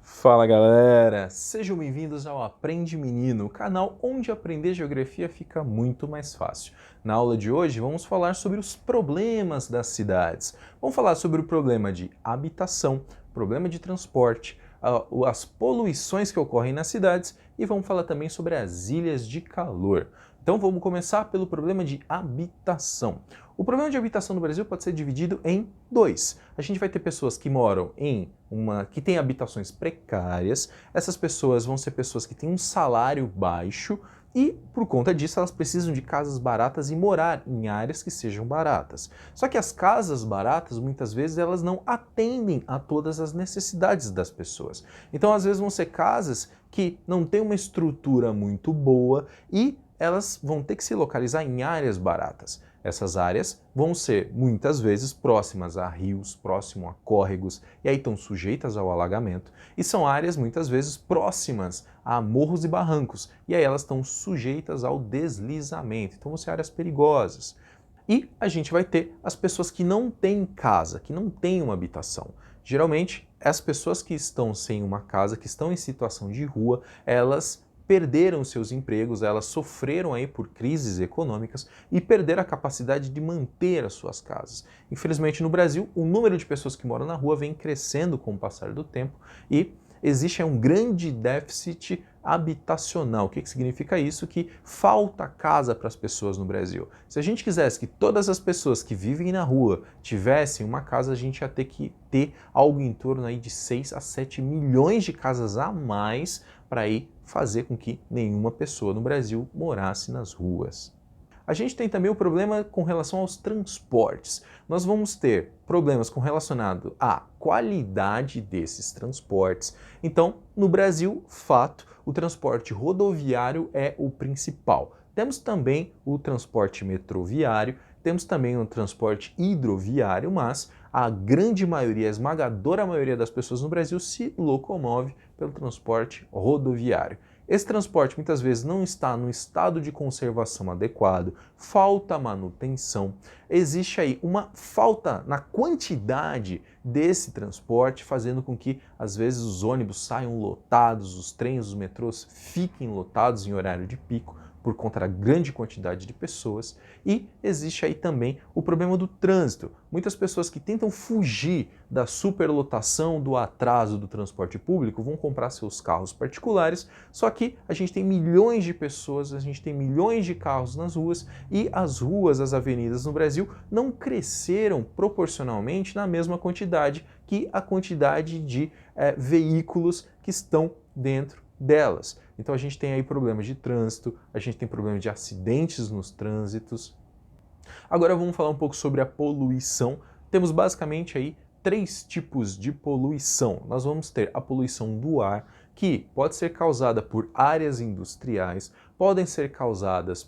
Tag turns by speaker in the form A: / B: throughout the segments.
A: Fala galera, sejam bem-vindos ao Aprende Menino, o canal onde aprender geografia fica muito mais fácil. Na aula de hoje vamos falar sobre os problemas das cidades. Vamos falar sobre o problema de habitação, problema de transporte, as poluições que ocorrem nas cidades e vamos falar também sobre as ilhas de calor. Então vamos começar pelo problema de habitação. O problema de habitação no Brasil pode ser dividido em dois. A gente vai ter pessoas que moram que têm habitações precárias. Essas pessoas vão ser pessoas que têm um salário baixo e, por conta disso, elas precisam de casas baratas e morar em áreas que sejam baratas. Só que as casas baratas, muitas vezes, elas não atendem a todas as necessidades das pessoas. Então, às vezes, vão ser casas que não têm uma estrutura muito boa e elas vão ter que se localizar em áreas baratas. Essas áreas vão ser, muitas vezes, próximas a rios, próximo a córregos, e aí estão sujeitas ao alagamento, e são áreas, muitas vezes, próximas a morros e barrancos, e aí elas estão sujeitas ao deslizamento, então vão ser áreas perigosas. E a gente vai ter as pessoas que não têm casa, que não têm uma habitação. Geralmente, as pessoas que estão sem uma casa, que estão em situação de rua, elas perderam seus empregos, elas sofreram aí por crises econômicas e perderam a capacidade de manter as suas casas. Infelizmente no Brasil, o número de pessoas que moram na rua vem crescendo com o passar do tempo e existe um grande déficit habitacional. O que significa isso? Que falta casa para as pessoas no Brasil. Se a gente quisesse que todas as pessoas que vivem na rua tivessem uma casa, a gente ia ter que ter algo em torno aí de 6 a 7 milhões de casas a mais para aí fazer com que nenhuma pessoa no Brasil morasse nas ruas. A gente tem também o problema com relação aos transportes. Nós vamos ter problemas relacionados à qualidade desses transportes. Então, no Brasil, fato, o transporte rodoviário é o principal. Temos também o transporte metroviário, temos também o transporte hidroviário, mas a grande maioria, a esmagadora maioria das pessoas no Brasil se locomove pelo transporte rodoviário. Esse transporte muitas vezes não está no estado de conservação adequado, falta manutenção, existe aí uma falta na quantidade desse transporte, fazendo com que às vezes os ônibus saiam lotados, os trens, os metrôs fiquem lotados em horário de pico, por conta da grande quantidade de pessoas, e existe aí também o problema do trânsito. Muitas pessoas que tentam fugir da superlotação, do atraso do transporte público, vão comprar seus carros particulares, só que a gente tem milhões de pessoas, a gente tem milhões de carros nas ruas, e as ruas, as avenidas no Brasil não cresceram proporcionalmente na mesma quantidade que a quantidade de veículos que estão dentro delas. Então a gente tem aí problemas de trânsito, a gente tem problemas de acidentes nos trânsitos. Agora vamos falar um pouco sobre a poluição. Temos basicamente aí 3 tipos de poluição. Nós vamos ter a poluição do ar, que pode ser causada por áreas industriais, podem ser causadas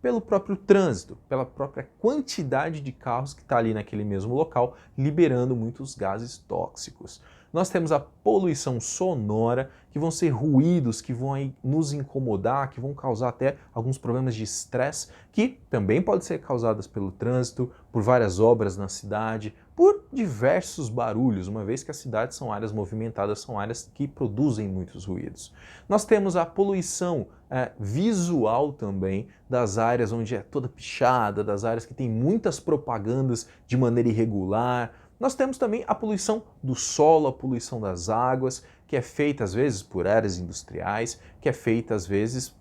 A: pelo próprio trânsito, pela própria quantidade de carros que está ali naquele mesmo local, liberando muitos gases tóxicos. Nós temos a poluição sonora, que vão ser ruídos que vão aí nos incomodar, que vão causar até alguns problemas de estresse, que também podem ser causadas pelo trânsito, por várias obras na cidade, por diversos barulhos, uma vez que as cidades são áreas movimentadas, são áreas que produzem muitos ruídos. Nós temos a poluição visual também, das áreas onde é toda pichada, das áreas que tem muitas propagandas de maneira irregular. Nós temos também a poluição do solo, a poluição das águas, que é feita às vezes por áreas industriais, que é feita às vezes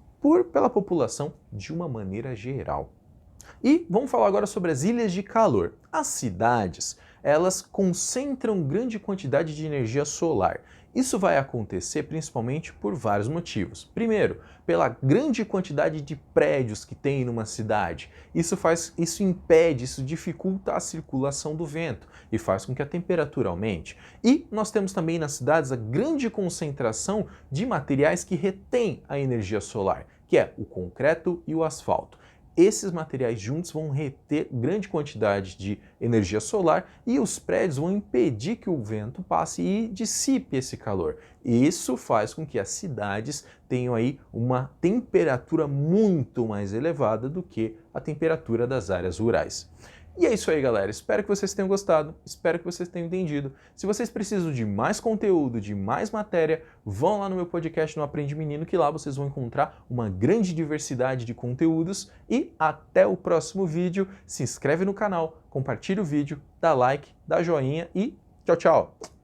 A: pela população de uma maneira geral. E vamos falar agora sobre as ilhas de calor. As cidades, elas concentram grande quantidade de energia solar. Isso vai acontecer principalmente por vários motivos. Primeiro, pela grande quantidade de prédios que tem numa cidade. Isso impede, isso dificulta a circulação do vento e faz com que a temperatura aumente. E nós temos também nas cidades a grande concentração de materiais que retêm a energia solar, que é o concreto e o asfalto. Esses materiais juntos vão reter grande quantidade de energia solar e os prédios vão impedir que o vento passe e dissipe esse calor. Isso faz com que as cidades tenham aí uma temperatura muito mais elevada do que a temperatura das áreas rurais. E é isso aí, galera. Espero que vocês tenham gostado, espero que vocês tenham entendido. Se vocês precisam de mais conteúdo, de mais matéria, vão lá no meu podcast no Aprende Menino, que lá vocês vão encontrar uma grande diversidade de conteúdos. E até o próximo vídeo. Se inscreve no canal, compartilha o vídeo, dá like, dá joinha e tchau, tchau!